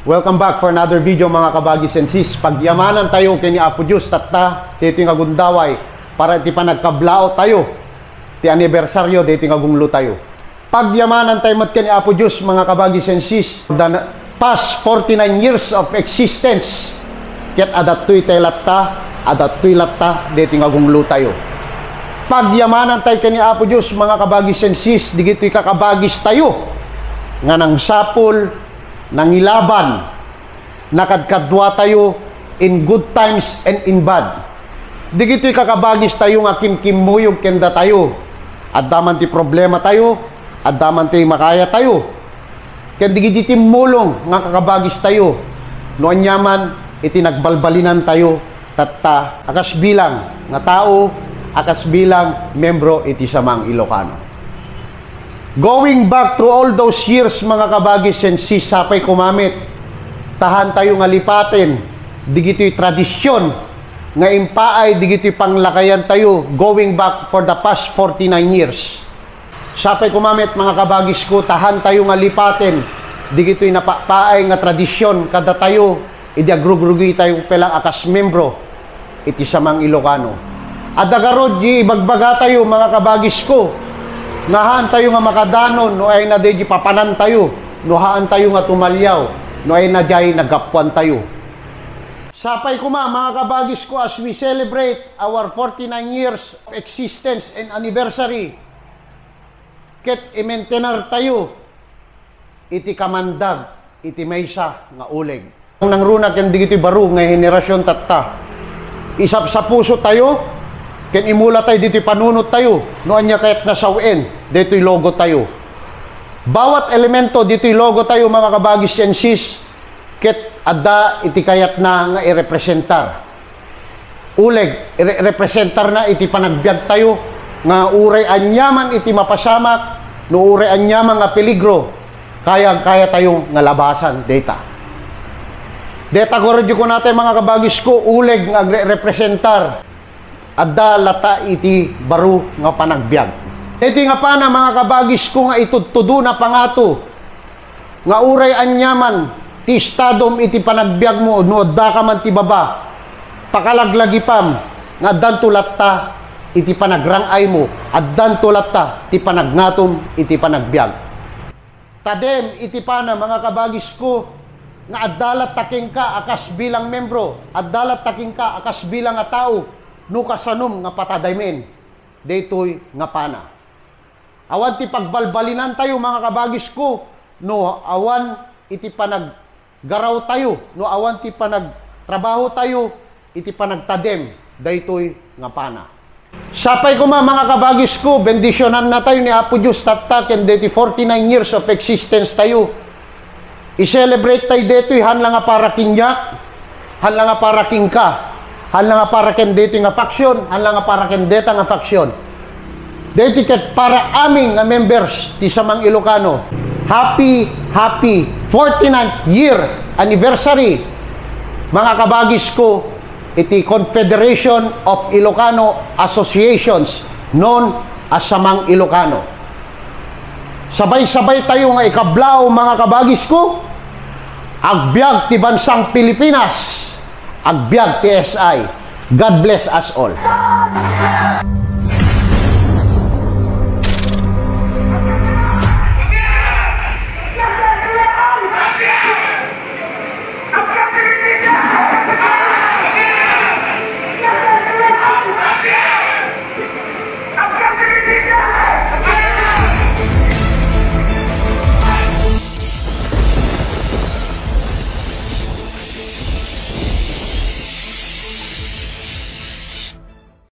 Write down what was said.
Welcome back for another video mga kabagis and sis. Pagyamanan tayo kini Apo Diyos tatta dito nga gundaway para ti panagkablao tayo. Ti anibersaryo dito nga gunglo tayo. Pagyamanan tayo mat kini Apo Diyos mga kabagis and sis. The past 49 years of existence. Ket adatoy tayo latta dito nga gunglo tayo. Pagyamanan tayo kini Apo Diyos mga kabagis and sis. Digito'y kakabagis tayo nga nang sapul nangilaban, nakadkadwa tayo in good times and in bad. Di gito'y kakabagis tayo nga kimkimuyog kenda tayo. Addaman ti problema tayo, addaman ti makaya tayo. Kaya di giti mulong nga kakabagis tayo. Noon yaman, iti nagbalbalinan tayo, tatta, akas bilang nga tao, akas bilang membro iti samang Ilocano. Going back through all those years mga kabagis and sis, sapay kumamit, tahan tayo nga lipatin, digito'y tradisyon, nga impaay, digito'y panglakayan tayo, going back for the past 49 years. Sapay kumamit mga kabagis ko, tahan tayo nga lipatin, digito'y napapaay nga tradisyon, kada tayo, idiagrugrugi tayo pelang akas membro, iti samang Ilocano. Adagarod, ibagbaga tayo mga kabagis ko, nahaan tayo nga makadanon, no ay na di papanan tayo, no haan tayo nga tumalyaw, no ay na di nagapuan tayo. Sapay ko mga kabagis ko, as we celebrate our 49 years of existence and anniversary, ket i-maintainer tayo, iti kamandag, iti maysa nga uleg. Ang nangruna ken digito'y baro nga henerasyon tatta, isap sa puso tayo, ken imula tayo dito'y panunot tayo, noon niya kahit nasawin, dito'y logo tayo. Bawat elemento dito'y logo tayo mga kabagis and sis, ket adda iti kayat na nga irepresentar. Uleg, irepresentar na iti panagbiag tayo, nga uray anyaman iti mapasamak, no uray anyaman nga peligro, kaya tayo nga labasan, data. Data ko natin mga kabagis ko, uleg nga representar, adda lata iti baro nga panagbiag. Ito nga pa na mga kabagis ko nga itudtudo na pangato nga uray anyaman ti stadom iti panagbiag mo no adda ka man ti baba pakalaglagipam nga addan tulatta iti panagrangay mo addan tulatta ti panagnatom iti panagbiag. Tadem iti pana mga kabagis ko nga addalat taking ka akas bilang membro, addalat taking ka akas bilang nga tao, no kasanom nga patadaymen, daytoy nga pana. Awan ti pagbalbalinan tayo mga kabagis ko, no awan iti panaggaraw tayo, no awan ti panagtrabaho tayo, iti panagtadem, daytoy nga pana. Sapay ko mga kabagis ko, bendisyonan na tayo ni Apo Diyos tatta, ken daytoy 49 years of existence tayo. I-celebrate tayo daytoy hanlang nga para kinyak, hanlang nga para kingka, hanlang nga para ken dito nga faksyon, hanlang nga para ken deta nga faksyon. Dito ket para aming nga members ti samang Ilocano. Happy 49th year anniversary mga kabagis ko iti Confederation of Ilocano Associations known as Samang Ilocano. Sabay-sabay tayo nga ikablao mga kabagis ko. Agbyag ti bansang Pilipinas, agbyag TSI. God bless us all.